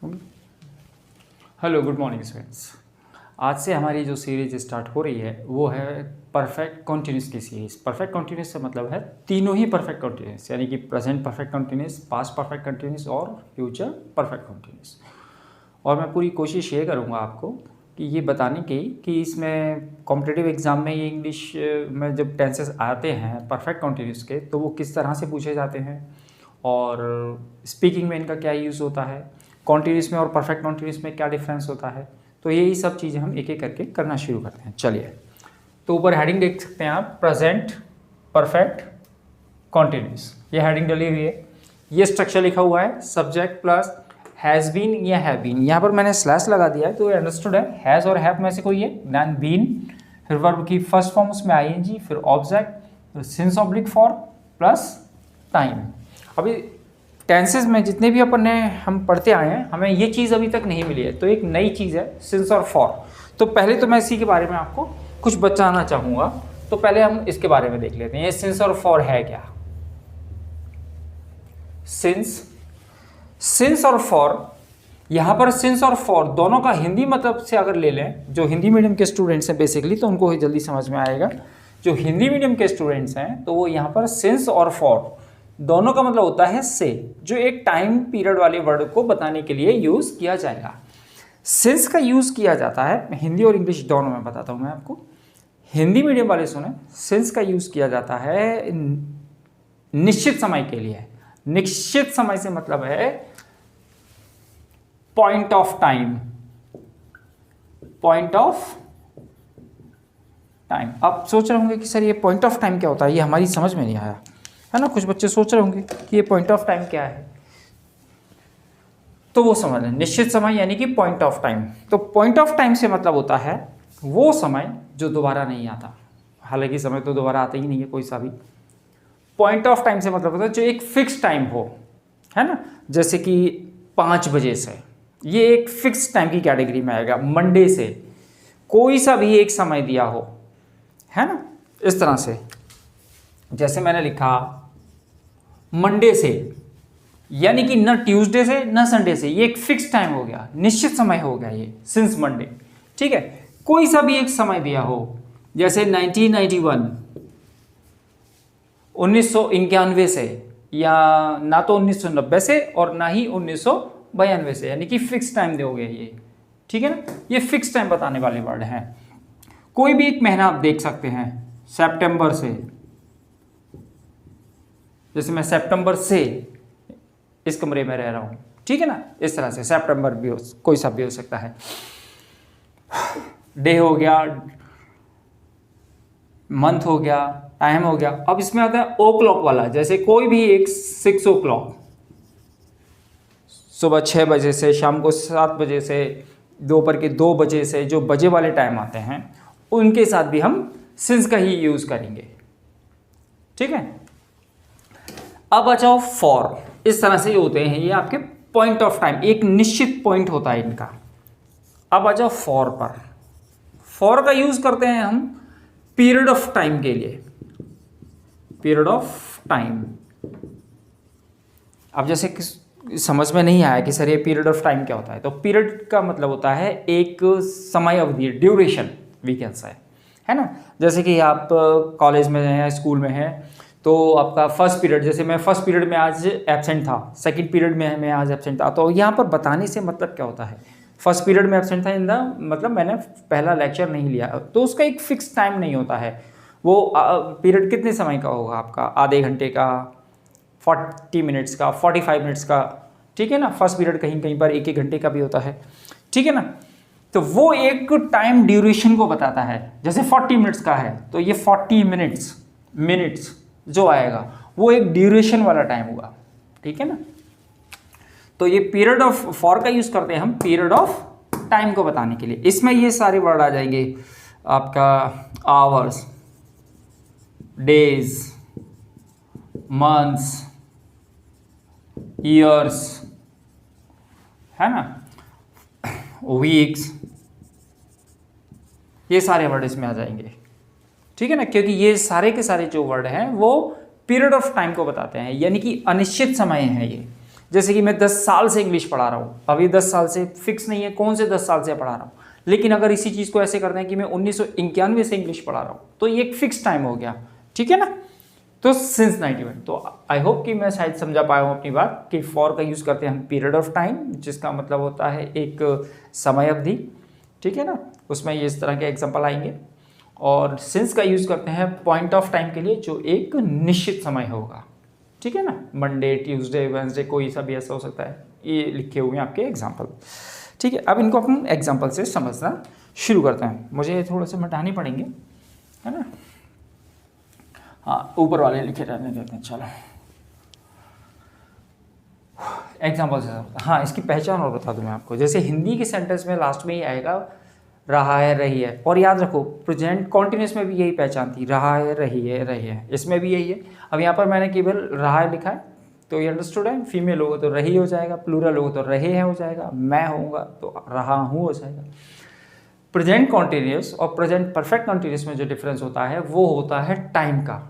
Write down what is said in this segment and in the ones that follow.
होगी। Hello, good morning students. आज से हमारी जो सीरीज स्टार्ट हो रही है वो है परफेक्ट कॉन्टिन्यूस की सीरीज़। परफेक्ट कॉन्टिन्यूस से मतलब है तीनों ही परफेक्ट कॉन्टिन्यूस, यानी कि present perfect continuous, past perfect continuous और फ्यूचर परफेक्ट कॉन्टिन्यूस। और मैं पूरी कोशिश ये करूँगा आपको कि ये बताने की कि इसमें कॉम्पिटिटिव एग्ज़ाम में ये इंग्लिश में जब टेंसेस आते हैं परफेक्ट कॉन्टिन्यूस के तो वो किस तरह से पूछे जाते हैं और स्पीकिंग में इनका क्या यूज़ होता है, कॉन्टिन्यूस में और परफेक्ट कॉन्टिन्यूस में क्या डिफरेंस होता है। तो यही सब चीज़ें हम एक एक करके करना शुरू करते हैं। चलिए, तो ऊपर हेडिंग देख सकते हैं आप, प्रेजेंट परफेक्ट कॉन्टिन्यूस। ये हेडिंग डली हुई है, ये स्ट्रक्चर लिखा हुआ है सब्जेक्ट प्लस हैज़ बीन या हैव बीन। यहाँ पर मैंने स्लैश लगा दिया है तो अंडरस्टूड है। हैज़ और हैव में से कोई है, देन बीन, फिर वर्ब की फर्स्ट फॉर्म उसमें आईएनजी, फिर ऑब्जेक्ट, फिर since oblique for plus time. अभी टेंसेस में जितने भी अपन ने हम पढ़ते आए हैं हमें ये चीज़ अभी तक नहीं मिली है, तो एक नई चीज़ है सिंस और फॉर। तो पहले तो मैं इसी के बारे में आपको कुछ बताना चाहूँगा, तो पहले हम इसके बारे में देख लेते हैं ये सिंस और फॉर है क्या। सिंस और फॉर, यहाँ पर सिंस और फॉर दोनों का हिंदी मतलब से अगर ले लें, जो हिंदी मीडियम के स्टूडेंट्स हैं बेसिकली तो उनको ही जल्दी समझ में आएगा। जो हिंदी मीडियम के स्टूडेंट्स हैं तो वो यहाँ पर सिंस और फॉर दोनों का मतलब होता है से, जो एक टाइम पीरियड वाले वर्ड को बताने के लिए यूज़ किया जाएगा। सिंस का यूज़ किया जाता है हिंदी और इंग्लिश दोनों में, बताता हूँ मैं आपको। हिंदी मीडियम वाले सुने, सिंस का यूज़ किया जाता है निश्चित समय के लिए। निश्चित समय से मतलब है point of time, point of time. आप सोच रहे होंगे कि सर ये पॉइंट ऑफ टाइम क्या होता है, ये हमारी समझ में नहीं आया, है ना। कुछ बच्चे सोच रहे होंगे कि ये पॉइंट ऑफ टाइम क्या है, तो वो समझ लें। निश्चित समय यानी कि पॉइंट ऑफ टाइम। तो पॉइंट ऑफ टाइम से मतलब होता है वो समय जो दोबारा नहीं आता। हालांकि समय तो दोबारा आता ही नहीं है कोई सा भी। पॉइंट ऑफ टाइम से मतलब होता है जो एक फिक्स टाइम हो, है ना। जैसे कि 5 बजे से, ये एक फिक्स टाइम की कैटेगरी में आएगा। मंडे से कोई सा भी एक समय दिया हो, है ना, इस तरह से। जैसे मैंने लिखा मंडे से, यानी कि न ट्यूसडे से न संडे से, ये एक फिक्स टाइम हो गया, निश्चित समय हो गया ये सिंस मंडे, ठीक है। कोई सा भी एक समय दिया हो, जैसे 1991, 1991 से, या ना तो 1990 से और ना ही 1992 से, यानी कि फिक्स टाइम दोगे ये, ठीक है ना। ये फिक्स टाइम बताने वाले वर्ड हैं। कोई भी एक महीना आप देख सकते हैं, सितंबर से, जैसे मैं सितंबर से इस कमरे में रह रहा हूं, ठीक है ना, इस तरह से सितंबर भी हो, कोई सा भी हो सकता है। डे हो गया, मंथ हो गया, टाइम हो गया। अब इसमें आता है ओ क्लॉक वाला, जैसे कोई भी एक 6 o'clock, सुबह 6 बजे से शाम को 7 बजे से, दोपहर के 2 बजे से, जो बजे वाले टाइम आते हैं उनके साथ भी हम सिंस का ही यूज करेंगे, ठीक है। अब आ जाओ फॉर। इस तरह से होते हैं ये आपके पॉइंट ऑफ टाइम, एक निश्चित पॉइंट होता है इनका। अब आ जाओ फॉर पर। फॉर का यूज करते हैं हम पीरियड ऑफ टाइम के लिए, पीरियड ऑफ टाइम। अब जैसे समझ में नहीं आया कि सर ये पीरियड ऑफ टाइम क्या होता है, तो पीरियड का मतलब होता है एक समय अवधि, ड्यूरेशन वी कैन से, है ना। जैसे कि आप कॉलेज में हैं, स्कूल में हैं, तो आपका फर्स्ट पीरियड, जैसे मैं फर्स्ट पीरियड में आज एब्सेंट था, सेकंड पीरियड में मैं आज एब्सेंट था, तो यहाँ पर बताने से मतलब क्या होता है, फर्स्ट पीरियड में एब्सेंट था इन द मतलब मैंने पहला लेक्चर नहीं लिया, तो उसका एक फिक्स टाइम नहीं होता है। वो पीरियड कितने समय का होगा आपका, आधे घंटे का, 40 मिनट्स का, 45 मिनट्स का, ठीक है ना। फर्स्ट पीरियड कहीं कहीं पर 1 घंटे का भी होता है, ठीक है ना। तो वो एक टाइम ड्यूरेशन को बताता है। जैसे 40 मिनट्स का है तो ये 40 मिनट्स जो आएगा वो एक ड्यूरेशन वाला टाइम होगा, ठीक है ना। तो ये पीरियड ऑफ फॉर का यूज करते हैं हम पीरियड ऑफ टाइम को बताने के लिए। इसमें ये सारे वर्ड आ जाएंगे आपका, आवर्स, डेज, मंथ्स, ईयर्स, है ना, वीक्स, ये सारे वर्ड इसमें आ जाएंगे, ठीक है ना। क्योंकि ये सारे के सारे जो वर्ड हैं वो पीरियड ऑफ टाइम को बताते हैं, यानी कि अनिश्चित समय है ये। जैसे कि मैं 10 साल से इंग्लिश पढ़ा रहा हूँ, अब ये 10 साल से फिक्स नहीं है कौन से 10 साल से पढ़ा रहा हूँ, लेकिन अगर इसी चीज़ को ऐसे करते हैं कि मैं 1991 से इंग्लिश पढ़ा रहा हूँ, तो ये एक फिक्स टाइम हो गया, ठीक है ना। तो सिंस 91, तो आई होप कि मैं शायद समझा पाया हूँ अपनी बात कि फॉर का यूज़ करते हैं हम पीरियड ऑफ टाइम, जिसका मतलब होता है एक समय अवधि, ठीक है ना, उसमें ये इस तरह के एग्जाम्पल आएंगे। और सिंस का यूज़ करते हैं पॉइंट ऑफ टाइम के लिए जो एक निश्चित समय होगा, ठीक है ना, मंडे, ट्यूसडे, वेंसडे, कोई सा भी ऐसा हो सकता है, ये लिखे हुए हैं आपके एग्जाम्पल, ठीक है। अब इनको अपन एग्जाम्पल से समझना शुरू करते हैं, मुझे थोड़े से मिटाने पड़ेंगे, है ना, हाँ ऊपर वाले लिखे रहने देते हैं। चलो एग्जाम्पल से, हाँ इसकी पहचान और बता दूँ मैं आपको, जैसे हिंदी के सेंटेंस में लास्ट में ही आएगा रहा है, रही है, और याद रखो प्रेजेंट कॉन्टिन्यूस में भी यही पहचान थी, रहा है, रही है, इसमें भी यही है। अब यहाँ पर मैंने केवल रहा है लिखा है, तो ये अंडरस्टूड है, फीमेल होगा तो रही हो जाएगा, प्लूरल होगा तो रहे हैं हो जाएगा, मैं होऊंगा तो रहा हूँ हो जाएगा। प्रेजेंट कॉन्टिन्यूस और प्रेजेंट परफेक्ट कॉन्टिन्यूस में जो डिफरेंस होता है वो होता है टाइम का।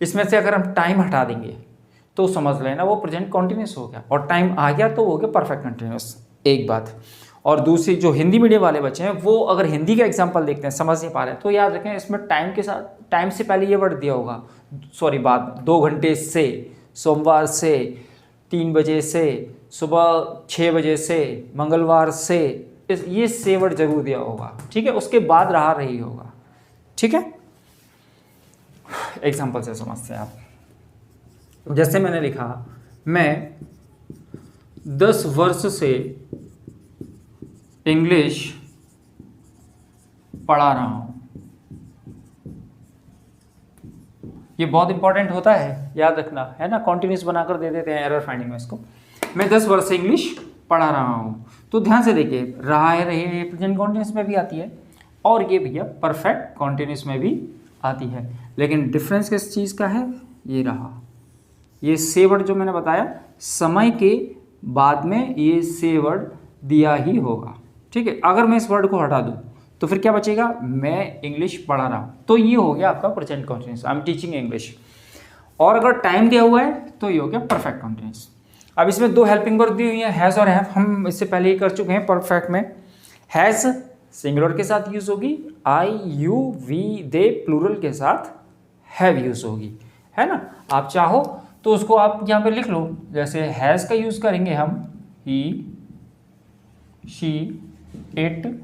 इसमें से अगर हम टाइम हटा देंगे तो समझ लेना वो प्रेजेंट कॉन्टिन्यूस हो गया, और टाइम आ गया तो वो हो गया परफेक्ट कॉन्टिन्यूस, एक बात। और दूसरी, जो हिंदी मीडियम वाले बच्चे हैं वो अगर हिंदी का एग्जाम्पल देखते हैं समझ नहीं पा रहे हैं, तो याद रखें इसमें टाइम के साथ, टाइम से पहले ये वर्ड दिया होगा, सॉरी बात 2 घंटे से, सोमवार से, 3 बजे से, सुबह 6 बजे से, मंगलवार से, ये से वर्ड जरूर दिया होगा, ठीक है। उसके बाद रहा रही होगा, ठीक है। एग्जाम्पल से समझते हैं आप, जैसे मैंने लिखा मैं 10 वर्ष से इंग्लिश पढ़ा रहा हूं। ये बहुत इंपॉर्टेंट होता है, याद रखना, है ना, कॉन्टिन्यूस बनाकर दे देते हैं एरर फाइंडिंग में इसको। मैं 10 वर्ष से इंग्लिश पढ़ा रहा हूं, तो ध्यान से देखिए, रहा है, रही है, ये प्रेजेंट कॉन्टिन्यूस में भी आती है, और ये भैया परफेक्ट कॉन्टिन्यूस में भी आती है। लेकिन डिफरेंस किस चीज़ का है, ये रहा, ये से वर्ड जो मैंने बताया, समय के बाद में ये से वर्ड दिया ही होगा, ठीक है। अगर मैं इस वर्ड को हटा दूं तो फिर क्या बचेगा, मैं इंग्लिश पढ़ा रहा हूं, तो ये हो गया आपका present continuous, I am teaching English. और अगर टाइम दिया हुआ है तो ये हो गया परफेक्ट कॉन्टिन्यूस। अब इसमें 2 हेल्पिंग वर्ब दी हुई है, हैज़ और हैव, हम इससे पहले ही कर चुके हैं परफेक्ट में। हैज़ सिंगुलर के साथ यूज होगी, आई, यू, वी, दे प्लूरल के साथ हैव यूज होगी, है ना। आप चाहो तो उसको आप यहाँ पे लिख लो, जैसे हैज़ का यूज करेंगे हम ही, शी, इट,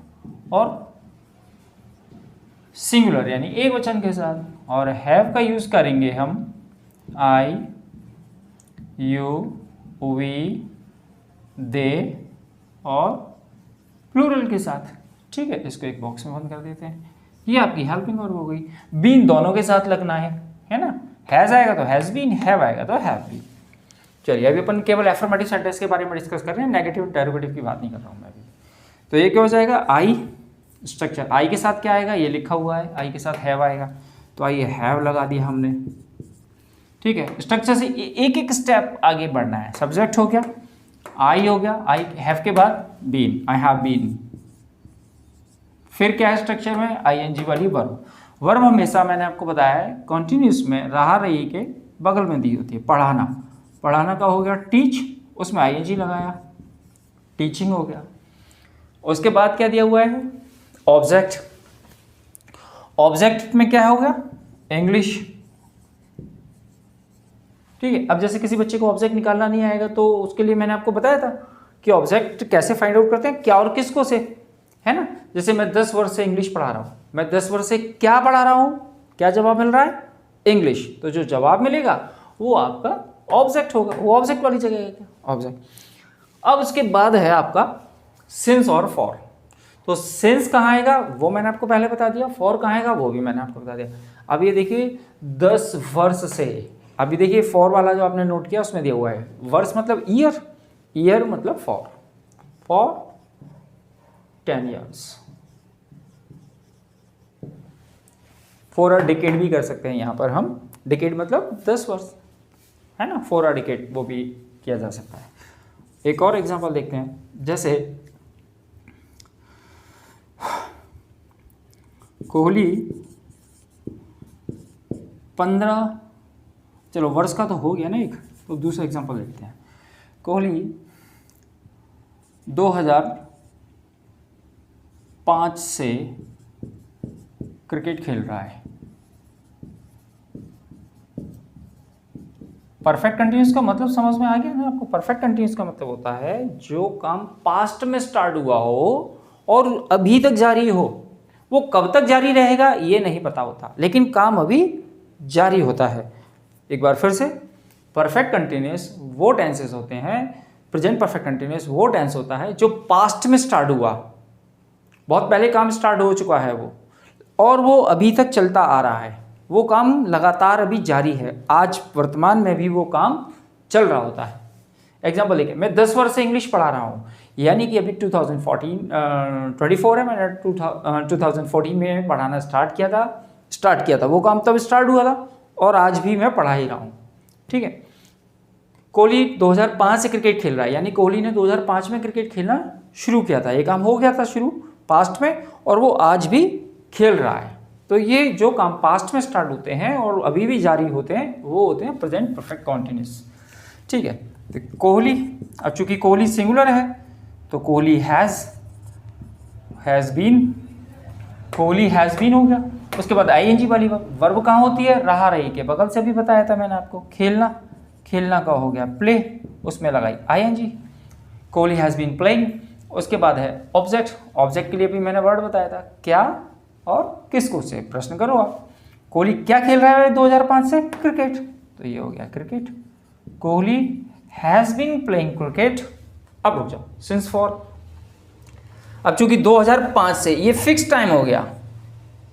और सिंगुलर यानी एक वचन के साथ, और हैव का यूज करेंगे हम आई, यू, वी, दे और प्लूरल के साथ, ठीक है। इसको एक बॉक्स में बंद कर देते हैं, ये आपकी हेल्पिंग वर्ब हो गई। बीन दोनों के साथ लगना है ना, हैज़ आएगा तो हैज़ बीन, हैव आएगा तो हैव बीन। चलिए अभी अपन केवल एफर्मेटिव सेंटेंस के बारे में डिस्कस कर रहे हैं, नेगेटिव इंटरोगेटिव की बात नहीं कर रहा हूँ मैं अभी। तो ये क्या हो जाएगा, आई स्ट्रक्चर, आई के साथ क्या आएगा, ये लिखा हुआ है, आई के साथ हैव आएगा, तो आइए हैव लगा दिया हमने, ठीक है। स्ट्रक्चर से एक एक स्टेप आगे बढ़ना है। सब्जेक्ट हो गया, आई हो गया, आई हैव के बाद बीन, आई हैव बीन। फिर क्या है स्ट्रक्चर में, आईएनजी वाली वर्ब। वर्ब हमेशा मैंने आपको बताया है कॉन्टिन्यूस में रहा रही के बगल में दी होती है। पढ़ाना, पढ़ाना का हो गया टीच, उसमें आईएनजी लगाया, टीचिंग हो गया। उसके बाद क्या दिया हुआ है, ऑब्जेक्ट। ऑब्जेक्ट में क्या हो गया, इंग्लिश, ठीक है। अब जैसे किसी बच्चे को ऑब्जेक्ट निकालना नहीं आएगा तो उसके लिए मैंने आपको बताया था कि ऑब्जेक्ट कैसे फाइंड आउट करते हैं, क्या और किसको से, है ना। जैसे मैं 10 वर्ष से इंग्लिश पढ़ा रहा हूँ, मैं 10 वर्ष से क्या पढ़ा रहा हूँ, क्या जवाब मिल रहा है, इंग्लिश, तो जो जवाब मिलेगा वो आपका ऑब्जेक्ट होगा, वो ऑब्जेक्ट वाली जगह है, क्या ऑब्जेक्ट। अब उसके बाद है आपका सिंस और फॉर। तो सिंस कहाँ आएगा वो मैंने आपको पहले बता दिया, फॉर कहाँ आएगा वो भी मैंने आपको बता दिया। अब ये देखिए 10 वर्ष से, अभी देखिए फॉर वाला जो आपने नोट किया उसमें दिया हुआ है वर्ष मतलब ईयर, ईयर मतलब for 10 years। For a decade भी कर सकते हैं यहाँ पर हम, डिकेड मतलब 10 वर्ष, है ना, फॉर अ डिकेड वो भी किया जा सकता है। एक और एग्जांपल देखते हैं, जैसे कोहली 15, चलो वर्ष का तो हो गया ना एक, तो दूसरा एग्जांपल देखते हैं। कोहली 2005 से क्रिकेट खेल रहा है। परफेक्ट कंटिन्यूस का मतलब समझ में आ गया ना आपको? परफेक्ट कंटिन्यूस का मतलब होता है जो काम पास्ट में स्टार्ट हुआ हो और अभी तक जारी हो। वो कब तक जारी रहेगा ये नहीं पता होता, लेकिन काम अभी जारी होता है। एक बार फिर से, परफेक्ट कंटिन्यूस वो टेंसेस होते हैं, प्रेजेंट परफेक्ट कंटिन्यूस वो टेंस होता है जो पास्ट में स्टार्ट हुआ, बहुत पहले काम स्टार्ट हो चुका है वो, और वो अभी तक चलता आ रहा है। वो काम लगातार अभी जारी है, आज वर्तमान में भी वो काम चल रहा होता है। एग्जाम्पल देखिए, मैं 10 वर्ष से इंग्लिश पढ़ा रहा हूँ, यानी कि अभी 2024 है, मैंने 2014 में पढ़ाना स्टार्ट किया था। वो काम तब स्टार्ट हुआ था और आज भी मैं पढ़ा ही रहा हूँ। ठीक है। कोहली 2005 से क्रिकेट खेल रहा है, यानी कोहली ने 2005 में क्रिकेट खेलना शुरू किया था। ये काम हो गया था शुरू पास्ट में और वो आज भी खेल रहा है। तो ये जो काम पास्ट में स्टार्ट होते हैं और अभी भी जारी होते हैं वो होते हैं प्रेजेंट परफेक्ट कॉन्टिन्यूस। ठीक है। तो कोहली, अब चूंकि कोहली सिंगुलर है तो Kohli has been, Kohli has been हो गया। उसके बाद आईएनजी वाली वर्ब कहाँ होती है? रहा रही के बगल से भी बताया था मैंने आपको। खेलना का हो गया प्ले, उसमें लगाई ING. Kohli has been playing. उसके बाद है ऑब्जेक्ट के लिए भी मैंने वर्ड बताया था, क्या और किसको से प्रश्न करो आप। कोहली क्या खेल रहा है 2005 से? क्रिकेट, तो ये हो गया cricket. Kohli has been playing cricket. अब रुक जाओ, सिंस फॉर। अब चूंकि 2005 से ये फिक्स टाइम हो गया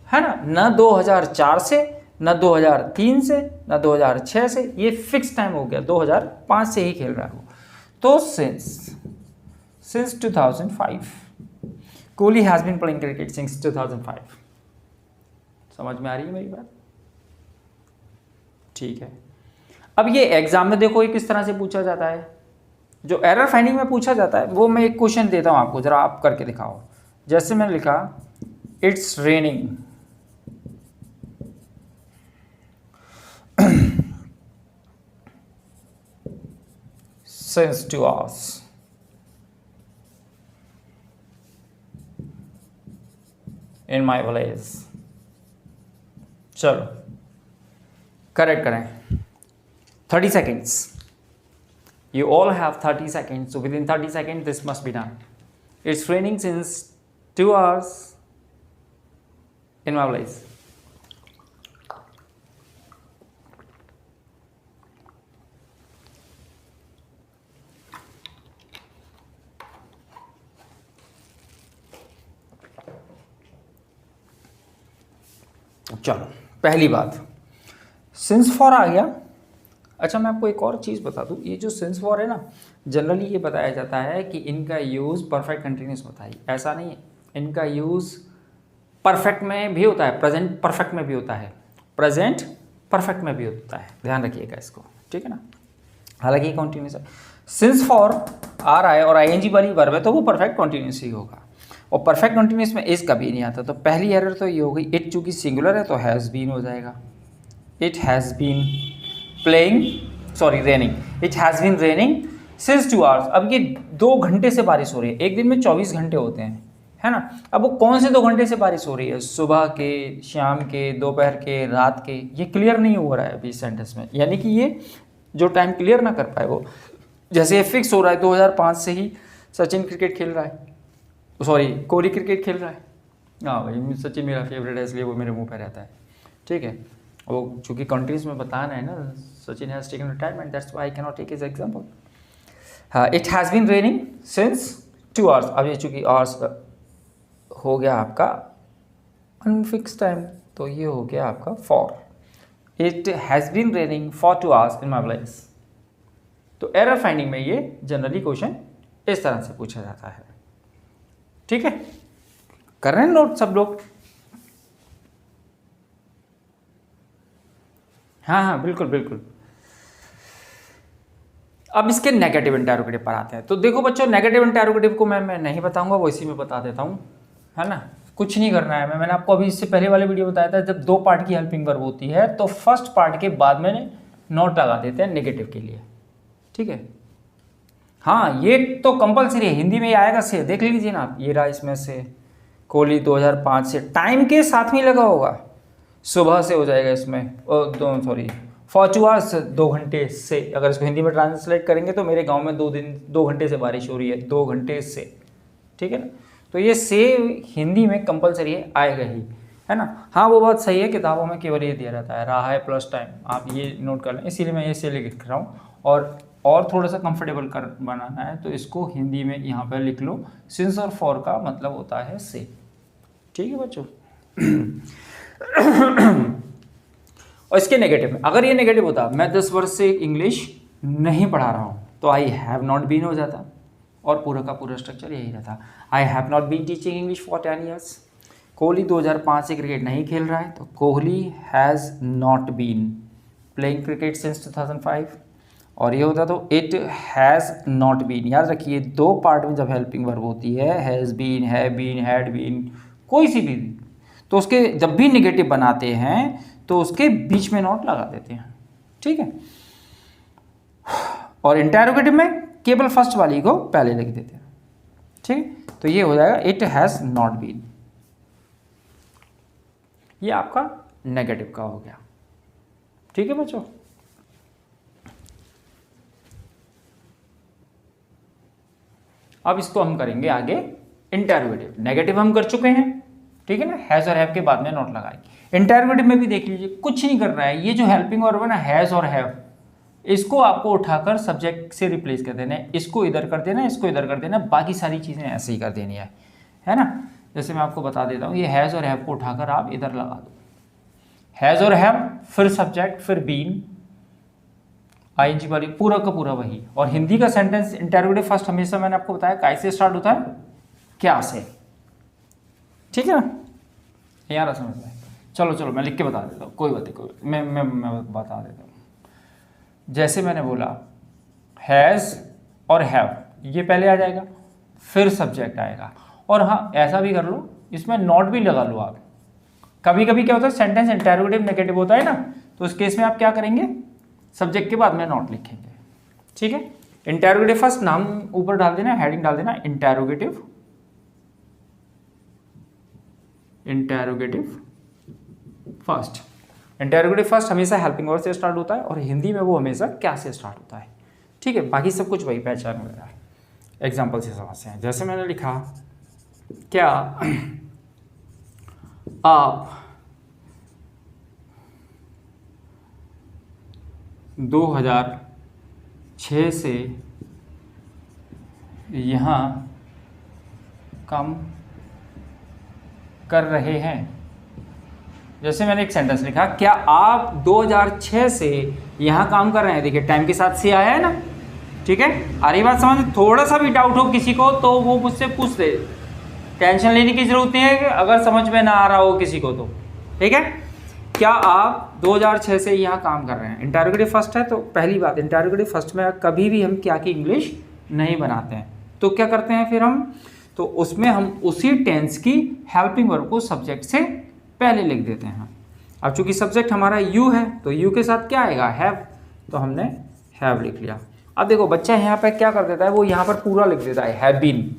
है ना 2004 से, न 2003 से, न 2006 से, ये फिक्स टाइम हो गया, 2005 से ही खेल रहा है वो। तो since 2005 Kohli has been playing cricket since 2005। समझ में आ रही है मेरी बात? ठीक है। अब ये एग्जाम में देखो ये किस तरह से पूछा जाता है। जो एरर फाइंडिंग में पूछा जाता है वो मैं एक क्वेश्चन देता हूं आपको, जरा आप करके दिखाओ। जैसे मैंने लिखा it's raining since 2 hours। in my village। चलो करेक्ट करें। 30 seconds। You all have 30 seconds, so within 30 seconds this must be done। It's raining since 2 hours in my village। चलो पहली बात, सिंस फॉर आ गया। अच्छा मैं आपको एक और चीज़ बता दूं, ये जो सिंस फॉर है ना, जनरली ये बताया जाता है कि इनका यूज़ परफेक्ट कंटिन्यूस होता है। ऐसा नहीं है, इनका यूज़ परफेक्ट में भी होता है, प्रेजेंट परफेक्ट में भी होता है, प्रेजेंट परफेक्ट में भी होता है। ध्यान रखिएगा इसको, ठीक है ना। हालांकि कॉन्टिन्यूस है। सिंस फॉर आ रहा है और आईएनजी वाली वर्ब है तो वो परफेक्ट कॉन्टिन्यूस ही होगा, और परफेक्ट कॉन्टिन्यूस में इस कभी नहीं आता। तो पहली एरर तो ये हो गई, इट चूंकि सिंगुलर है तो हैज़ बीन हो जाएगा। It has been raining. It has been raining since 2 hours। अब ये 2 घंटे से बारिश हो रही है। एक दिन में 24 घंटे होते हैं, है ना। अब वो कौन से 2 घंटे से बारिश हो रही है? सुबह के, शाम के, दोपहर के, रात के। ये क्लियर नहीं हो रहा है अभी सेंटेंस में, यानी कि ये जो टाइम क्लियर ना कर पाए वो, जैसे ये फिक्स हो रहा है 2005 से ही सचिन क्रिकेट खेल रहा है, कोहली क्रिकेट खेल रहा है। हाँ भाई सचिन मेरा फेवरेट है इसलिए वो मेरे मुंह पे रहता है, ठीक है। वो चूँकि कंट्रीज में बताना है ना, Sachin has taken retirement, that's why I can not take his example. हाँ, it has been raining since 2 hours। अब ये चूँकि आवर्स हो गया आपका अनफिक्स टाइम, तो ये हो गया आपका for. It has been raining for 2 hours in my village. तो एरर फाइंडिंग में ये जनरली क्वेश्चन इस तरह से पूछा जाता है, ठीक है। कर रहे हैं नोट सब लोग? हाँ बिल्कुल बिल्कुल। अब इसके नेगेटिव इंटरोगेटिव पर आते हैं। तो देखो बच्चों, नेगेटिव इंटरोगेटिव को मैं नहीं बताऊंगा, वो इसी में बता देता हूँ, है ना। कुछ नहीं करना है। मैंने आपको अभी इससे पहले वाले वीडियो बताया था, जब 2 पार्ट की हेल्पिंग वर्ब होती है तो फर्स्ट पार्ट के बाद मैंने नोट लगा देते हैं नेगेटिव के लिए, ठीक है। हाँ ये तो कंपलसरी है, हिंदी में ये आएगा से, देख लीजिए ना आप, ये रहा इसमें से, कोहली 2005 से, टाइम के साथ में लगा होगा, सुबह से हो जाएगा इसमें, दो सॉरी फॉर्चुआ से 2 घंटे से, अगर इसको हिंदी में ट्रांसलेट करेंगे तो मेरे गांव में 2 घंटे से बारिश हो रही है, 2 घंटे से, ठीक है ना। तो ये से हिंदी में कंपलसरी है, आएगा ही, है ना। हाँ वो बात सही है, किताबों में केवल ये दिया रहता है, रहा है प्लस टाइम, आप ये नोट कर लें, इसीलिए मैं ये से लिख रहा हूँ। और थोड़ा सा कंफर्टेबल कर बनाना है तो इसको हिंदी में यहाँ पर लिख लो, सिंस और फॉर का मतलब होता है से, ठीक है बच्चों। और इसके नेगेटिव में, अगर ये नेगेटिव होता, मैं 10 वर्ष से इंग्लिश नहीं पढ़ा रहा हूँ, तो आई हैव नॉट बीन हो जाता, और पूरा का पूरा स्ट्रक्चर यही रहता, I have not been teaching English for 10 years. Kohli 2005 से क्रिकेट नहीं खेल रहा है, तो Kohli has not been playing cricket since 2005। और ये होता तो इट हैज़ नॉट बीन। याद रखिए 2 पार्ट में जब हेल्पिंग वर्ब होती है, has been, have been, had been, कोई सी भी, तो उसके जब भी नेगेटिव बनाते हैं तो उसके बीच में नॉट लगा देते हैं, ठीक है। और इंटरोगेटिव में केवल फर्स्ट वाली को पहले लिख देते हैं, ठीक है। तो ये हो जाएगा इट हैज़ नॉट बीन, ये आपका नेगेटिव का हो गया, ठीक है बच्चों। अब इसको हम करेंगे आगे इंटरोगेटिव। नेगेटिव हम कर चुके हैं, ठीक है ना, हैज़ और हैव के बाद में नॉट लगाएंगे। इंटरोगेटिव में भी देख लीजिए, कुछ नहीं कर रहा है, ये जो हेल्पिंग वर्ब है ना हैज़ और हैव, इसको आपको उठाकर सब्जेक्ट से रिप्लेस कर देना है, इसको इधर कर देना है, इसको इधर कर देना है, बाकी सारी चीज़ें ऐसे ही कर देनी है ना। जैसे मैं आपको बता देता हूँ, ये हैज़ और हैव को उठाकर आप इधर लगा दो, हैज़ और हैव, फिर सब्जेक्ट, फिर बीन, आईएनजी वाली, पूरा का पूरा वही। और हिंदी का सेंटेंस इंटरोगेटिव फर्स्ट हमेशा मैंने आपको बताया कैसे स्टार्ट होता है, क्या से, ठीक है ना, यार समझ में। चलो मैं लिख के बता देता हूँ, कोई बात नहीं, मैं बता देता हूँ। जैसे मैंने बोला हैज़ और हैव, ये पहले आ जाएगा, फिर सब्जेक्ट आएगा, और हाँ ऐसा भी कर लो, इसमें नॉट भी लगा लो आप। कभी कभी क्या होता है सेंटेंस इंटरोगेटिव नेगेटिव होता है ना, तो उस केस में आप क्या करेंगे, सब्जेक्ट के बाद में नॉट लिखेंगे, ठीक है। इंटरोगेटिव फर्स्ट, नाम ऊपर डाल देना, हेडिंग डाल देना, इंटरोगेटिव फर्स्ट। इंटरोगेटिव फर्स्ट हमेशा हेल्पिंग वर्ब से स्टार्ट होता है, और हिंदी में वो हमेशा क्या से स्टार्ट होता है, ठीक है। बाकी सब कुछ वही पहचान वगैरह है, एग्जाम्पल से समझते हैं। जैसे मैंने लिखा, क्या आप 2006 से यहाँ काम कर रहे हैं। जैसे मैंने एक सेंटेंस लिखा, क्या आप 2006 से यहाँ काम कर रहे हैं। देखिए टाइम के साथ से आया है ना, ठीक है। आ रही बात समझ। थोड़ा सा भी डाउट हो किसी को तो वो मुझसे पूछ ले, टेंशन लेने की जरूरत नहीं है कि अगर समझ में ना आ रहा हो किसी को तो, ठीक है। क्या आप 2006 से यहाँ काम कर रहे हैं, इंटरोगेटिव फर्स्ट है। तो पहली बात, इंटरोगेटिव फर्स्ट में कभी भी हम क्या की इंग्लिश नहीं बनाते हैं, तो क्या करते हैं फिर हम, तो उसमें हम उसी टेंस की हेल्पिंग वर्ब को सब्जेक्ट से पहले लिख देते हैं। अब चूंकि सब्जेक्ट हमारा यू है तो यू के साथ क्या आएगा, हैव, तो हमने हैव लिख लिया। अब देखो बच्चा यहाँ पे क्या कर देता है, वो यहाँ पर पूरा लिख देता है हैव बीन।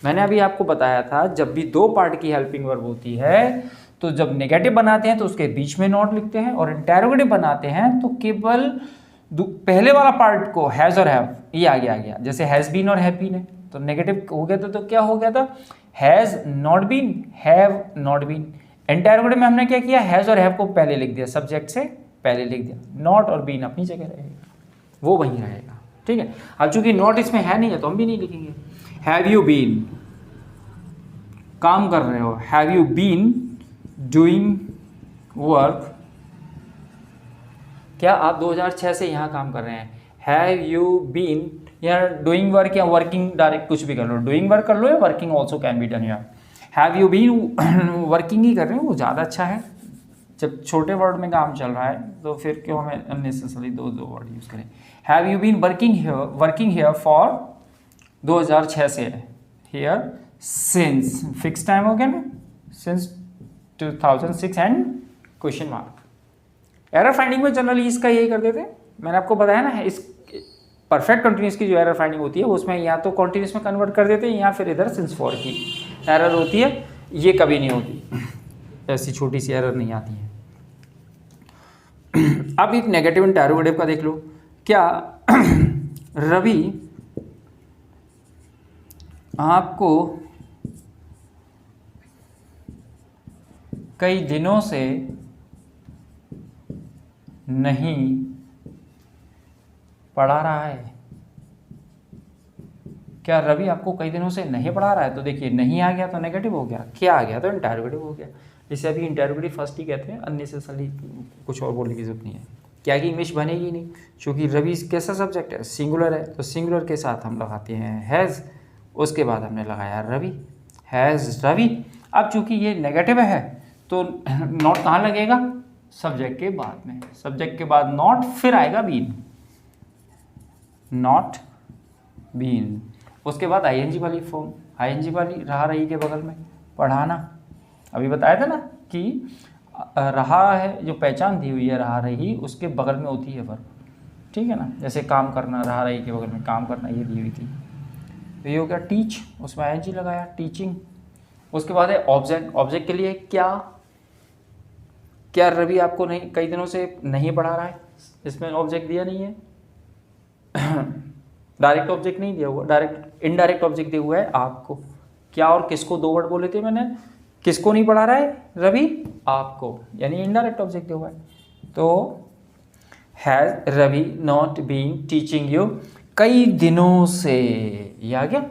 मैंने अभी आपको बताया था जब भी 2 पार्ट की हेल्पिंग वर्ब होती है तो जब नेगेटिव बनाते हैं तो उसके बीच में नॉट लिखते हैं, और इंटरोगेटिव बनाते हैं तो केवल पहले वाला पार्ट को हैज़ और हैव ये आगे आ गया। जैसे हैज़ बीन और हैव बीन है तो नेगेटिव हो गया था, तो क्या हो गया था, has not been, have not been. Interrogative में हमने क्या किया, हैज़ और हैव को पहले लिख दिया, सब्जेक्ट से पहले लिख दिया, नॉट और बीन अपनी जगह रहेगा, वो वहीं रहेगा, ठीक है। अब चूंकि नॉट इसमें है नहीं है तो हम भी नहीं लिखेंगे। हैव यू बीन, काम कर रहे हो, have you been doing work, क्या आप 2006 से यहाँ काम कर रहे हैं। हैव यू बीन, या डूइंग वर्क या वर्किंग, डायरेक्ट कुछ भी कर लो, डूइंग वर्क कर लो या working also can be done here. Have you been working ही कर रहे हो, वो ज़्यादा अच्छा है। जब छोटे वर्ड में काम चल रहा है तो फिर क्यों हमें अननेसेसरी दो वर्ड यूज़ करें। Have you been working here for 2006 से, हियर सिंस, फिक्स टाइम हो गया ना, since 2006 and question mark. Error finding में जनरली इसका यही कर देते, मैंने आपको बताया ना, परफेक्ट कंटिन्यूस की जो एरर फाइंडिंग होती है उसमें या तो कॉन्टिन्यूस में कन्वर्ट कर देते हैं या फिर इधर सिंस फॉर की एरर होती है, ये कभी नहीं होती, ऐसी छोटी सी एरर नहीं आती है। अब एक नेगेटिव इंटरोगेटिव का देख लो, क्या रवि आपको कई दिनों से नहीं पढ़ा रहा है? क्या रवि आपको कई दिनों से नहीं पढ़ा रहा है? तो देखिए नहीं आ गया तो नेगेटिव हो गया, क्या आ गया तो इंटरोगेटिव हो गया। इसे अभी इंटरोगेटिव फर्स्ट ही कहते हैं, अननेसेसरी कुछ और बोलने की जरूरत नहीं है। क्या कि इंग्लिश बनेगी नहीं, क्योंकि रवि कैसा सब्जेक्ट है, सिंगुलर है, तो सिंगुलर के साथ हम लगाते हैं हैज़, उसके बाद हमने लगाया रवि, हैज़ रवि। अब चूंकि ये नेगेटिव है तो नॉट कहाँ लगेगा, सब्जेक्ट के बाद में, सब्जेक्ट के बाद नॉट, फिर आएगा बीन, नॉट बीन, उसके बाद आईएनजी वाली फॉर्म, आईएनजी वाली रहा रही के बगल में, पढ़ाना। अभी बताया था ना कि रहा है जो पहचान दी हुई है रहा रही, उसके बगल में होती है वर्ब, ठीक है ना। जैसे काम करना, रहा रही के बगल में काम करना, ये दी हुई थी, तो ये हो गया टीच, उसमें आईएनजी लगाया, टीचिंग। उसके बाद है ऑब्जेक्ट, ऑब्जेक्ट के लिए क्या, क्या रवि आपको नहीं कई दिनों से नहीं पढ़ा रहा है, इसमें ऑब्जेक्ट दिया नहीं है, डायरेक्ट ऑब्जेक्ट नहीं दिया हुआ, डायरेक्ट इनडायरेक्ट ऑब्जेक्ट दिया हुआ है आपको। क्या और किसको, दो वर्ड बोले थे मैंने, किसको नहीं पढ़ा रहा है रवि, आपको, यानी इनडायरेक्ट ऑब्जेक्ट दिया हुआ है। तो has Ravi not been teaching you कई दिनों से, ये आ गया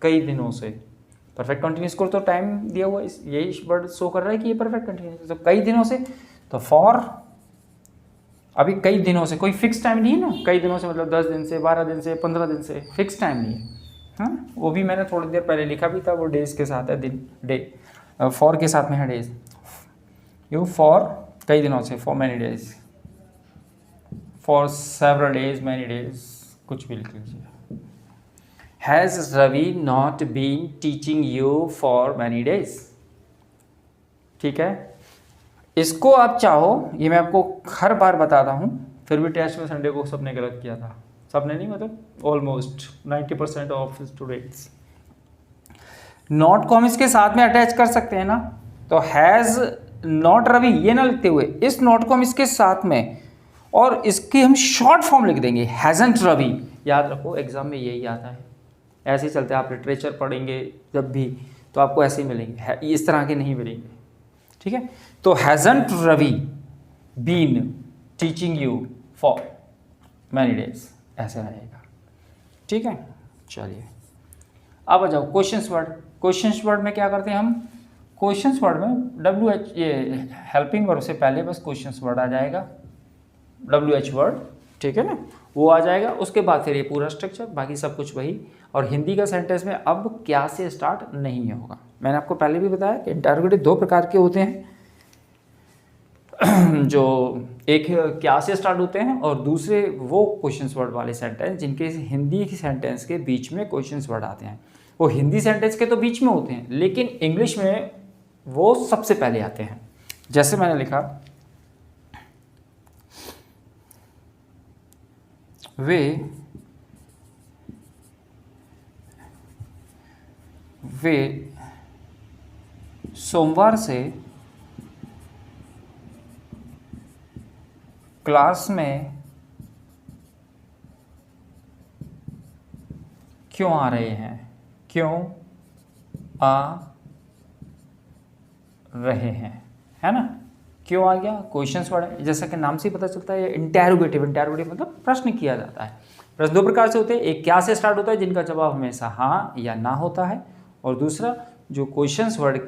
कई दिनों से। परफेक्ट कंटिन्यूस को तो टाइम दिया हुआ है, यही वर्ड शो कर रहा है कि ये परफेक्ट कंटिन्यूस, तो कई दिनों से, तो फॉर, अभी कई दिनों से कोई फिक्स टाइम नहीं है ना, कई दिनों से मतलब 10 दिन से, 12 दिन से, 15 दिन से, फिक्स टाइम नहीं है, हाँ। वो भी मैंने थोड़ी देर पहले लिखा भी था, वो डेज के साथ है, दिन, डे, फॉर के साथ में है डेज, यू फॉर कई दिनों से, for many days, for several days, many days, कुछ भी लिख लीजिए। Has Ravi not been teaching you for many days, ठीक है। इसको आप चाहो, ये मैं आपको हर बार बताता हूँ, फिर भी टेस्ट में संडे को सबने गलत किया था, सबने नहीं मतलब ऑलमोस्ट 90% ऑफ स्टूडेंट्स। नॉट को हम इसके साथ में अटैच कर सकते हैं ना, तो हैज़ नॉट रवि ये ना लिखते हुए इस नॉट को हम इसके साथ में, और इसकी हम शॉर्ट फॉर्म लिख देंगे हैज़न्ट रवि। याद रखो एग्जाम में यही आता है, ऐसे ही चलते हैं, आप लिटरेचर पढ़ेंगे जब भी तो आपको ऐसे ही मिलेंगे, इस तरह के नहीं मिलेंगे, ठीक है। तो hasn't Ravi been teaching you for many days, ऐसे रहेगा, ठीक है। चलिए अब आ जाओ क्वेश्चंस वर्ड। क्वेश्चंस वर्ड में क्या करते हैं हम, क्वेश्चंस वर्ड में WH, ये हेल्पिंग वर्ब से पहले बस क्वेश्चंस वर्ड आ जाएगा, WH वर्ड, ठीक है ना, वो आ जाएगा। उसके बाद फिर ये पूरा स्ट्रक्चर, बाकी सब कुछ वही। और हिंदी का सेंटेंस में अब क्या से स्टार्ट नहीं होगा। मैंने आपको पहले भी बताया कि इंटरोगेटिव दो प्रकार के होते हैं, जो एक क्या से स्टार्ट होते हैं और दूसरे वो क्वेश्चंस वर्ड वाले सेंटेंस जिनके हिंदी की सेंटेंस के बीच में क्वेश्चंस वर्ड आते हैं। वो हिंदी सेंटेंस के तो बीच में होते हैं, लेकिन इंग्लिश में वो सबसे पहले आते हैं। जैसे मैंने लिखा, वे सोमवार से क्लास में क्यों आ रहे हैं, क्यों आ रहे हैं, है ना। क्यों आ गया, क्वेश्चंस वर्ड है, जैसा कि नाम से ही पता चलता है। इंटरोगेटिव, इंटरोगेटिव मतलब प्रश्न किया जाता है। प्रश्न दो प्रकार से होते हैं, एक क्या से स्टार्ट होता है जिनका जवाब हमेशा हाँ या ना होता है, और दूसरा जो क्वेश्चंस वर्ड,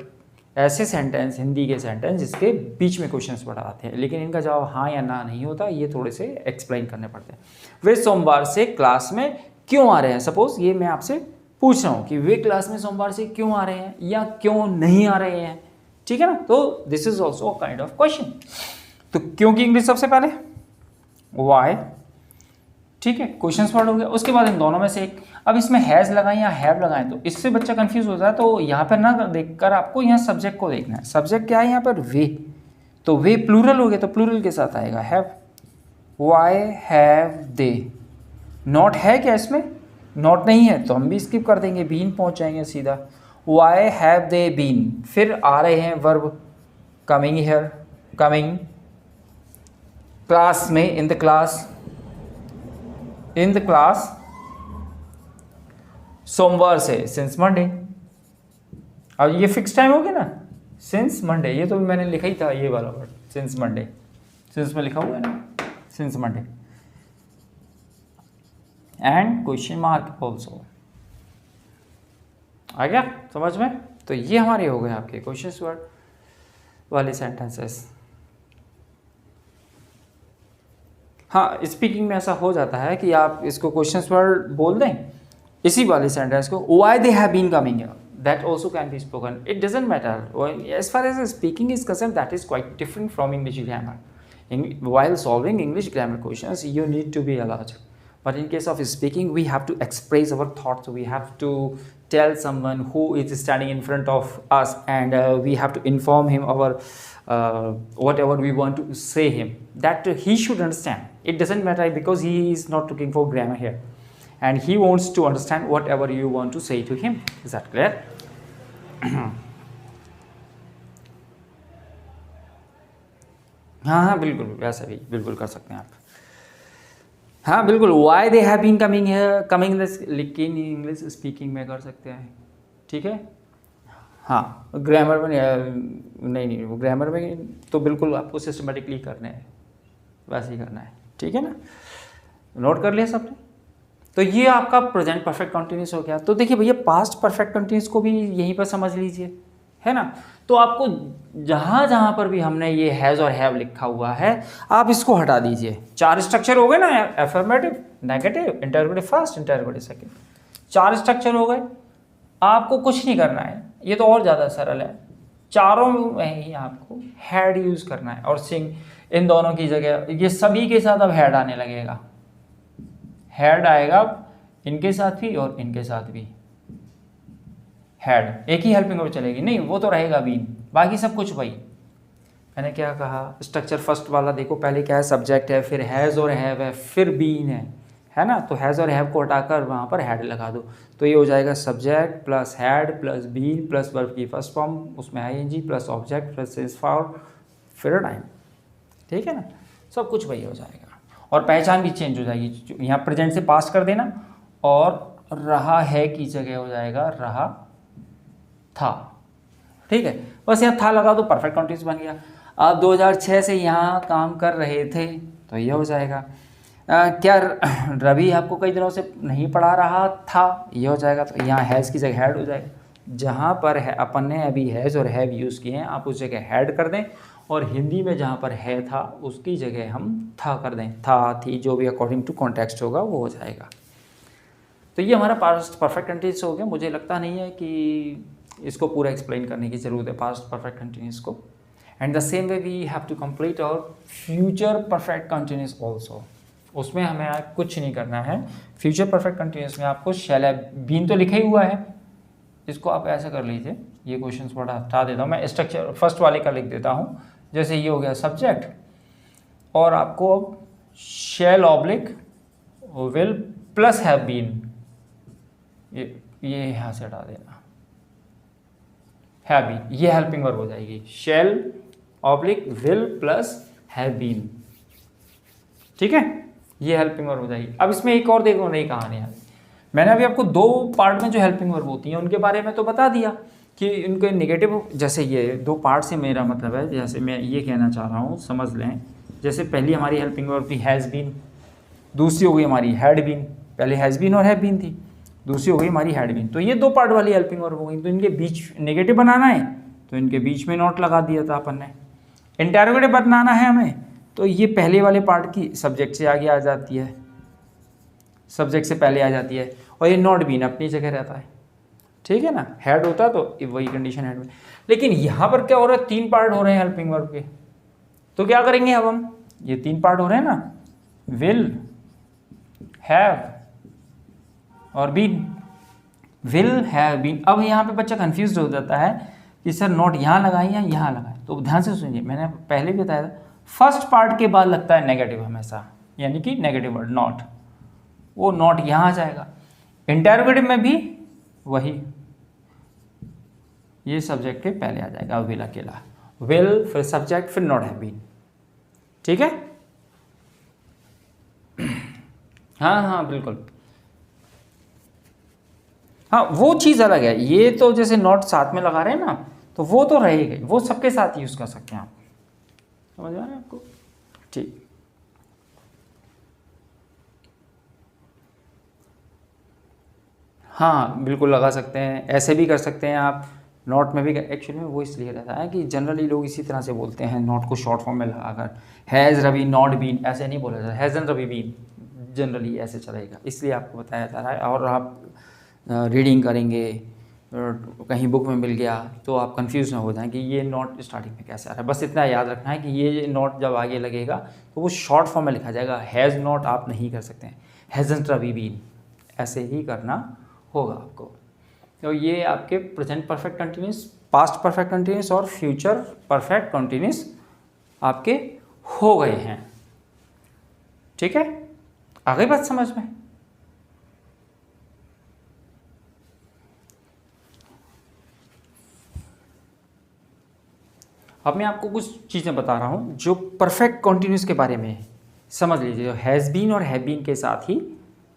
ऐसे सेंटेंस, हिंदी के सेंटेंस जिसके बीच में क्वेश्चंस वर्ड आते हैं लेकिन इनका जवाब हाँ या ना नहीं होता। ये थोड़े से एक्सप्लेन करने पड़ते हैं। वे सोमवार से क्लास में क्यों आ रहे हैं, सपोज ये मैं आपसे पूछ रहा हूँ कि वे क्लास में सोमवार से क्यों आ रहे हैं या क्यों नहीं आ रहे हैं, ठीक है ना। तो this is also a kind of question. तो क्यों की इंग्लिश सबसे पहले, वाई, ठीक है, क्वेश्चंस वर्ड हो गया। उसके बाद इन दोनों में से एक, अब इसमें हैज़ लगाएं या हैव लगाएं तो इससे बच्चा कंफ्यूज हो जाए, तो यहाँ पर ना देखकर आपको यहाँ सब्जेक्ट को देखना है। सब्जेक्ट क्या है यहाँ पर, वे, तो वे प्लूरल हो गया तो प्लूरल के साथ आएगा have. Why have they not है क्या इसमें? नॉट नहीं है तो हम भी स्किप कर देंगे, बीन पहुंच जाएंगे सीधा। वाई हैव दे बीन, फिर आ रहे हैं verb coming here, coming, class में, in the class, in the class, सोमवार से, सिंस मंडे। अब ये फिक्स टाइम हो गया ना, सिंस मंडे, ये तो मैंने लिखा ही था ये वाला वर्ड, सिंस मंडे, सिंस में लिखा हुआ है ना, since Monday. And question mark also, आ गया समझ में? तो ये हमारे हो गए आपके क्वेश्चन वर्ड वाले सेंटेंसेस। हाँ, स्पीकिंग में ऐसा हो जाता है कि आप इसको क्वेश्चन वर्ड बोल दें, इसी वाले सेंटेंस को, why they have been coming here, that also can be spoken. It doesn't matter. As far as speaking is concerned, that is quite different from English grammar. While solving English grammar questions, you need to be alert. But in case of speaking, we have to express our thoughts. We have to tell someone who is standing in front of us, and we have to inform him our whatever we want to say him, that he should understand. It doesn't matter because he is not looking for grammar here, and he wants to understand whatever you want to say to him. Is that clear? हाँ हाँ बिल्कुल, वैसे भी बिल्कुल कर सकते हैं आप। हाँ बिल्कुल, why they have been coming here, coming लेकिन इंग्लिश स्पीकिंग में कर सकते हैं, ठीक है। हाँ ग्रामर में नहीं, वो ग्रामर में तो बिल्कुल आपको सिस्टमेटिकली करना है, वैसे ही करना है, ठीक है ना। नोट कर लिया सबने? तो ये आपका प्रेजेंट परफेक्ट कंटिन्यूस हो गया। तो देखिए भैया, पास्ट परफेक्ट कंटिन्यूस को भी यहीं पर समझ लीजिए, है ना। तो आपको जहाँ जहाँ पर भी हमने ये हैज़ और हैव लिखा हुआ है, आप इसको हटा दीजिए। 4 स्ट्रक्चर हो गए ना, affirmative, negative, interrogative first, interrogative second, 4 structure हो गए। आपको कुछ नहीं करना है, ये तो और ज़्यादा सरल है। चारों में ही आपको हैड यूज़ करना है, और सिंग इन दोनों की जगह, ये सभी के साथ अब हैड आने लगेगा। हेड आएगा इनके साथ भी और इनके साथ भी, हेड एक ही हेल्पिंग वर्ब चलेगी, नहीं वो तो रहेगा बीन, बाकी सब कुछ वही। मैंने क्या कहा, स्ट्रक्चर फर्स्ट वाला देखो, पहले क्या है, सब्जेक्ट है, फिर हैज़ और हैव है, फिर बीन है ना। तो हैज़ और हैव को हटाकर वहाँ पर हैड लगा दो, तो ये हो जाएगा subject plus had plus been plus verb की फर्स्ट फॉर्म, उसमें ING plus object plus since for, फिर टाइम, ठीक है ना। सब कुछ वही हो जाएगा, और पहचान भी चेंज हो जाएगी। यहाँ प्रेजेंट से पास्ट कर देना, और रहा है की जगह हो जाएगा रहा था, ठीक है। बस यहाँ था लगा दो, परफेक्ट कंटिन्यूस बन गया। आप 2006 से यहाँ काम कर रहे थे, तो ये हो जाएगा। क्या रवि आपको कई दिनों से नहीं पढ़ा रहा था, ये हो जाएगा। तो यहाँ हैज़ की जगह हैड हो जाएगा। जहाँ पर है अपन ने अभी हैज़ और हैव यूज़ किए हैं, आप उस जगह हैड कर दें, और हिंदी में जहाँ पर है था उसकी जगह हम था कर दें, था थी, जो भी अकॉर्डिंग टू कॉन्टेक्स्ट होगा वो हो जाएगा। तो ये हमारा पास्ट परफेक्ट कंटिन्यूस हो गया। मुझे लगता नहीं है कि इसको पूरा एक्सप्लेन करने की ज़रूरत है पास्ट परफेक्ट कंटिन्यूस को। And the same way we have to complete our future perfect continuous also. उसमें हमें कुछ नहीं करना है। फ्यूचर परफेक्ट कंटिन्यूस में आपको शैल हैव बीन तो लिखा ही हुआ है, इसको आप ऐसा कर लीजिए। ये क्वेश्चन थोड़ा हटा देता हूँ मैं, स्ट्रक्चर फर्स्ट वाले का लिख देता हूँ। जैसे ये हो गया सब्जेक्ट, और आपको अब shall oblique will plus have been, ये यहाँ से हटा देना, हैव बीन, ये हेल्पिंग वर्ब हो जाएगी। Shall oblique will plus have been, ठीक है, ये हेल्पिंग वर्ब हो जाएगी। अब इसमें एक और देखो नई कहानी है। मैंने अभी आपको 2 पार्ट में जो हेल्पिंग वर्ब होती हैं उनके बारे में तो बता दिया कि उनके नेगेटिव, जैसे ये 2 पार्ट से मेरा मतलब है, जैसे मैं ये कहना चाह रहा हूँ समझ लें। जैसे पहली हमारी हेल्पिंग वर्ब थी हैज़ बीन, दूसरी हो गई हमारी हैड बीन। पहले हैज़ बीन और हैव बीन थी, दूसरी हो गई हमारी हैड बीन। तो ये 2 पार्ट वाली हेल्पिंग वर्ब हो गई। तो इनके बीच नेगेटिव बनाना है, तो इनके बीच में नॉट लगा दिया था अपन ने। इंटरोगेटिव बनाना है हमें, तो ये पहले वाले पार्ट की सब्जेक्ट से आगे आ जाती है, सब्जेक्ट से पहले आ जाती है, और ये नॉट बीन अपनी जगह रहता है, ठीक है ना। हेड होता तो वही कंडीशन हेड में। लेकिन यहाँ पर क्या हो रहा है, 3 पार्ट हो रहे हैं हेल्पिंग वर्ब के। तो क्या करेंगे अब हम, ये 3 पार्ट हो रहे हैं ना, विल, हैव और बीन, विल हैव बीन। अब यहाँ पे बच्चा कंफ्यूज हो जाता है कि सर नॉट यहाँ लगाएं या यहाँ लगाएं। तो ध्यान से सुनिए, मैंने पहले भी बताया था, फर्स्ट पार्ट के बाद लगता है नेगेटिव हमेशा, यानी कि नेगेटिव वर्ड नॉट। वो नॉट यहाँ आ जाएगा। इंटरोगेटिव में भी वही, ये सब्जेक्ट के पहले आ जाएगा, विल अकेला, विल फिर सब्जेक्ट फिर नॉट हैव बीन। ठीक है, हाँ हाँ बिल्कुल, हाँ वो चीज़ अलग है। ये तो जैसे नॉट साथ में लगा रहे हैं ना, तो वो तो रहेगा, वो सबके साथ यूज़ कर सकते हैं आप। समझ आ रहा है आपको? ठीक, हाँ बिल्कुल लगा सकते हैं, ऐसे भी कर सकते हैं आप, नॉट में भी। एक्चुअली में वो इसलिए रहता है कि जनरली लोग इसी तरह से बोलते हैं नॉट को शॉर्ट फॉर्म में लगाकर, हैज़ रवि नॉट बीन, ऐसे नहीं बोला जाता, हैज़न रवि बीन, जनरली ऐसे चलेगा, इसलिए आपको बताया जा रहा है। और आप रीडिंग करेंगे, कहीं बुक में मिल गया तो आप कंफ्यूज ना हो जाएं कि ये नॉट स्टार्टिंग में कैसे आ रहा है। बस इतना याद रखना है कि ये नॉट जब आगे लगेगा तो वो शॉर्ट फॉर्म में लिखा जाएगा, हैज़ नॉट आप नहीं कर सकते हैं, हैज़न्ट रवि बीन, ऐसे ही करना होगा आपको। तो ये आपके present perfect continuous, past perfect continuous और फ्यूचर परफेक्ट कंटिन्यूस आपके हो गए हैं। ठीक है, आ गई बात समझ में? अब मैं आपको कुछ चीज़ें बता रहा हूँ जो परफेक्ट कॉन्टिन्यूस के बारे में समझ लीजिए। हैज़ बीन और हैव बीन के साथ ही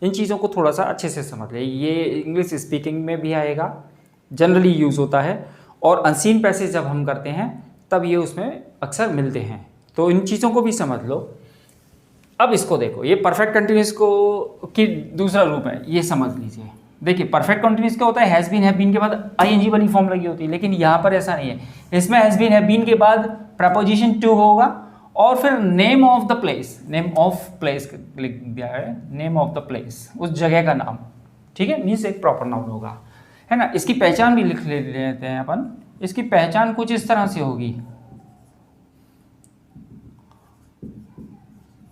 इन चीज़ों को थोड़ा सा अच्छे से समझ लीजिए। ये इंग्लिश स्पीकिंग में भी आएगा, जनरली यूज़ होता है, और अनसीन पैसेज जब हम करते हैं तब ये उसमें अक्सर मिलते हैं, तो इन चीज़ों को भी समझ लो। अब इसको देखो, ये परफेक्ट कंटिन्यूस को की दूसरा रूप है, ये समझ लीजिए। देखिए परफेक्ट कंटिन्यूस क्या होता है, हैज़ बीन हैव बीन के बाद आईएनजी वाली फॉर्म लगी होती है, लेकिन यहाँ पर ऐसा नहीं है। इसमें हैज़ बीन हैव बीन के बाद प्रपोजिशन टू होगा और फिर name of the place, name of place लिख दिया है, नेम ऑफ द प्लेस, उस जगह का नाम। ठीक है, मीन्स एक प्रॉपर नाउन होगा, है ना। इसकी पहचान भी लिख लेते हैं अपन। इसकी पहचान कुछ इस तरह से होगी,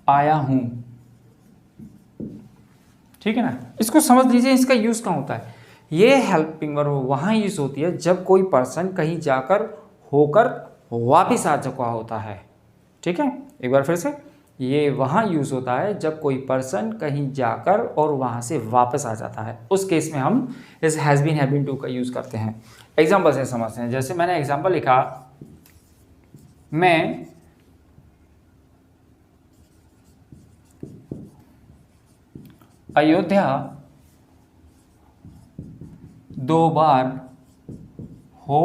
आया हूं। ठीक है ना, इसको समझ लीजिए। इसका यूज कहाँ होता है, ये हेल्पिंग वर्ब वहां यूज होती है जब कोई पर्सन कहीं जाकर होकर वापिस आ चुका होता है। ठीक है, एक बार फिर से, ये वहाँ यूज़ होता है जब कोई पर्सन कहीं जाकर और वहाँ से वापस आ जाता है, उस केस में हम इस has been have been to का यूज़ करते हैं। एग्जाम्पल से समझते हैं। जैसे मैंने एग्जाम्पल लिखा, मैं अयोध्या 2 बार हो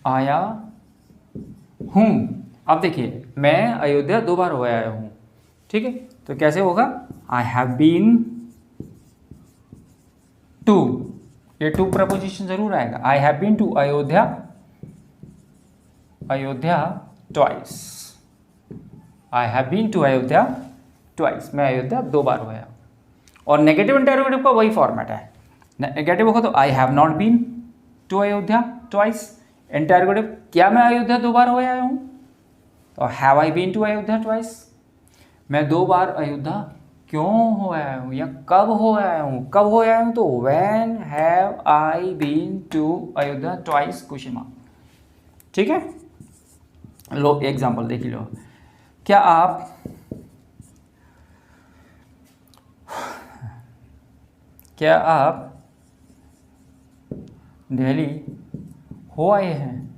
आया हूँ। अब देखिए, मैं अयोध्या 2 बार हो आया हूँ। ठीक है, तो कैसे होगा, आई हैव बीन टू, ये टू प्रपोजिशन जरूर आएगा। I have been to Ayodhya, Ayodhya twice, I have been to Ayodhya twice, मैं अयोध्या 2 बार हो आया। और नेगेटिव इंटरोगेटिव का वही फॉर्मेट है। नेगेटिव होगा तो I have not been to Ayodhya twice. Interrogative, क्या मैं अयोध्या 2 बार हो आया हूँ, तो have I been to Ayodhya twice. मैं 2 बार अयोध्या क्यों हो आया हूँ या कब हो आया हूँ, कब हो आया हूँ, तो when have I been to Ayodhya twice, question mark. ठीक है, लो एग्जाम्पल देख लो। क्या आप दिल्ली हो आए हैं,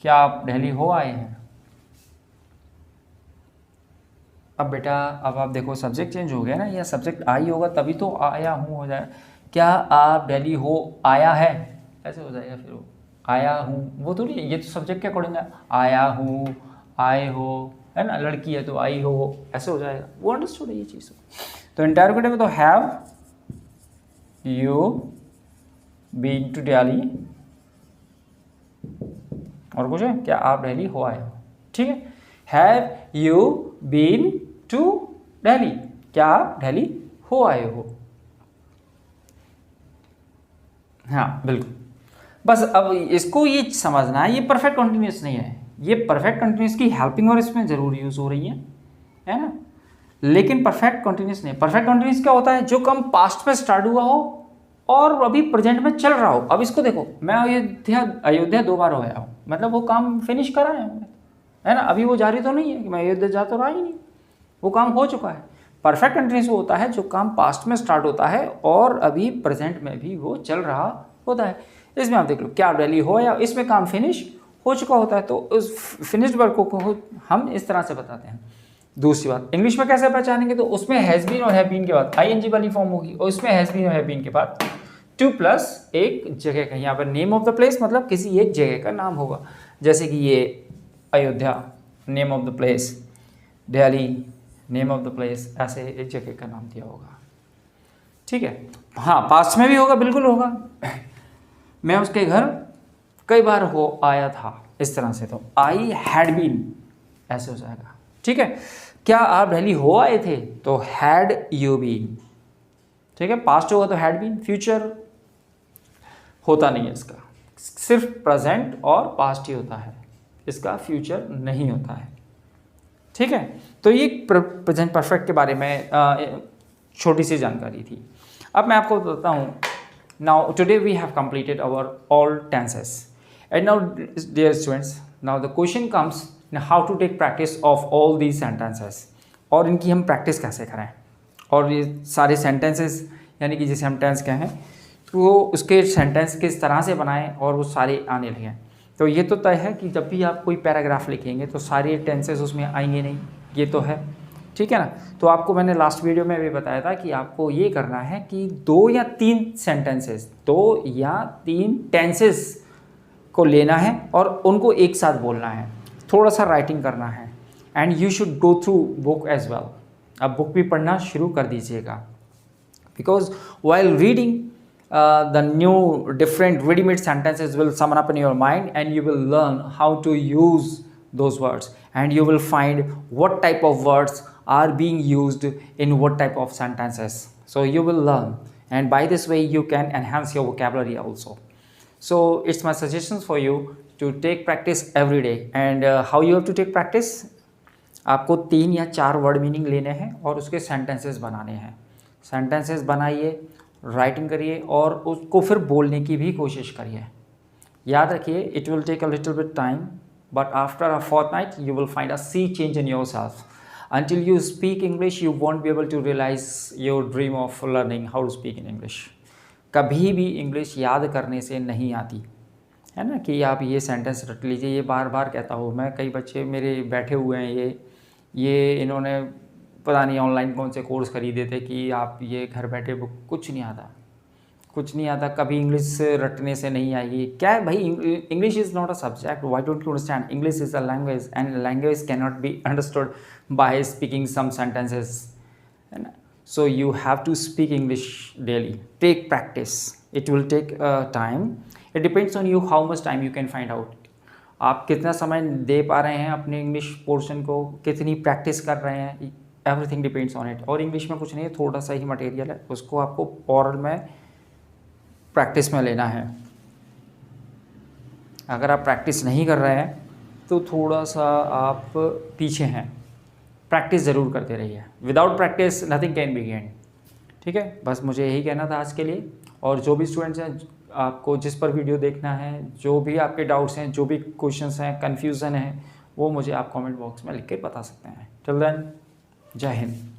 क्या आप दिल्ली हो आए हैं। अब बेटा, अब आप देखो सब्जेक्ट चेंज हो गया ना, या सब्जेक्ट आई होगा तभी तो आया हूँ हो जाएगा। क्या आप दिल्ली हो आया है, ऐसे हो जाएगा। फिर वो आया हूँ, वो थोड़ी, ये तो सब्जेक्ट के अकॉर्डिंग है। आया हूँ, आए हो, है ना, लड़की है तो आई हो, ऐसे हो जाएगा। वो अंडरस्टूड है ये चीज़। तो इंटरोगेटिव में तो have you been to Delhi, और कुछ है, क्या आप दिल्ली हो आए हो। ठीक है, have you been to Delhi, क्या आप दिल्ली हो आए हो। हाँ बिल्कुल, बस अब इसको ये समझना है, ये परफेक्ट कंटिन्यूस नहीं है, ये परफेक्ट कंटिन्यूस की हेल्पिंग और इसमें जरूर यूज हो रही है ना, लेकिन परफेक्ट कंटिन्यूस नहीं। परफेक्ट कंटिन्यूस क्या होता है, जो काम पास्ट में स्टार्ट हुआ हो और अभी प्रेजेंट में चल रहा हो। अब इसको देखो, मैं अयोध्या 2 बार हो आया हूँ, मतलब वो काम फिनिश करा है ना, अभी वो जारी तो नहीं है कि मैं अयोध्या जा तो रहा ही नहीं, वो काम हो चुका है। परफेक्ट कंटिन्यूस वो होता है जो काम पास्ट में स्टार्ट होता है और अभी प्रेजेंट में भी वो चल रहा होता है। इसमें आप देख लो क्या वैली हो या इसमें काम फिनिश हो चुका होता है, तो उस फिनिश्ड वर्क को हम इस तरह से बताते हैं। दूसरी बात, इंग्लिश में कैसे पहचानेंगे, तो उसमें हैज़ बीन और हैव बीन के बाद आईएनजी वाली फॉर्म होगी और इसमें हैज़ बीन और हैव बीन के बाद टू प्लस एक जगह का, यहाँ पर नेम ऑफ द प्लेस मतलब किसी एक जगह का नाम होगा, जैसे कि ये Ayodhya name of the place, Delhi name of the place, ऐसे एक जगह का नाम दिया होगा। ठीक है, हाँ पास्ट में भी होगा, बिल्कुल होगा। मैं उसके घर कई बार हो आया था, इस तरह से, तो आई हैड बीन ऐसे हो जाएगा। ठीक है, क्या आप दिल्ली हो आए थे, तो हैड यू बीन। ठीक है, पास्ट होगा तो हैड बीन, फ्यूचर होता नहीं है इसका, सिर्फ प्रेजेंट और पास्ट ही होता है, इसका फ्यूचर नहीं होता है। ठीक है, तो ये प्रेजेंट परफेक्ट के बारे में छोटी सी जानकारी थी। अब मैं आपको बताता हूँ, now today we have completed our all tenses and now dear students, now the question comes how to take practice of all these sentences, और इनकी हम प्रैक्टिस कैसे करें, और ये सारे सेंटेंसेस यानी कि जैसे हम टेंस कहें तो उसके सेंटेंस किस तरह से बनाएं और वो सारे आने लगें। तो ये तो तय है कि जब भी आप कोई पैराग्राफ लिखेंगे तो सारे टेंसेस उसमें आएंगे नहीं, ये तो है। ठीक है ना, तो आपको मैंने लास्ट वीडियो में भी बताया था कि आपको ये करना है कि 2 या 3 सेंटेंसेस, 2 या 3 टेंसेस को लेना है और उनको एक साथ बोलना है, थोड़ा सा राइटिंग करना है, and you should go through book as well. अब बुक भी पढ़ना शुरू कर दीजिएगा, because while reading the new different ready-made sentences will summon up in your mind and you will learn how to use those words, and you will find what type of words are being used in what type of sentences. So you will learn, and by this way you can enhance your vocabulary also. So it's my suggestions for you to take practice every day. And how you have to take practice, आपको 3 या 4 word meaning लेने हैं और उसके sentences बनाने हैं। Sentences बनाइए, writing करिए और उसको फिर बोलने की भी कोशिश करिए। याद रखिए, it will take a little bit time, but after a fortnight you will find a sea change in yourself. Until you speak English, you won't be able to realize your dream of learning how to speak in English. कभी भी English याद करने से नहीं आती है ना, कि आप ये सेंटेंस रट लीजिए। ये बार बार कहता हूँ मैं, कई बच्चे मेरे बैठे हुए हैं, ये इन्होंने पता नहीं ऑनलाइन कौन से कोर्स खरीदे थे कि आप ये घर बैठे बुक, कुछ नहीं आता, कुछ नहीं आता, कभी इंग्लिश रटने से नहीं आएगी। क्या है भाई, English is not a subject, why don't you understand, English is a language and language can not be understood by speaking some sentences, है ना। So you have to speak English daily, take practice, it will take time, it depends on you how much time you can find out. आप कितना समय दे पा रहे हैं अपने English portion को, कितनी प्रैक्टिस कर रहे हैं, एवरीथिंग डिपेंड्स ऑन इट। और इंग्लिश में कुछ नहीं है, थोड़ा सा ही मटेरियल है, उसको आपको ओरल में प्रैक्टिस में लेना है। अगर आप प्रैक्टिस नहीं कर रहे हैं तो थोड़ा सा आप पीछे हैं, प्रैक्टिस ज़रूर करते रहिए। Without practice nothing can be gain. ठीक है, बस मुझे यही कहना था आज के लिए। और जो भी स्टूडेंट्स हैं, आपको जिस पर वीडियो देखना है, जो भी आपके डाउट्स हैं, जो भी क्वेश्चंस हैं, कन्फ्यूज़न है, वो मुझे आप कमेंट बॉक्स में लिख के बता सकते हैं। टिल देन, जय हिंद।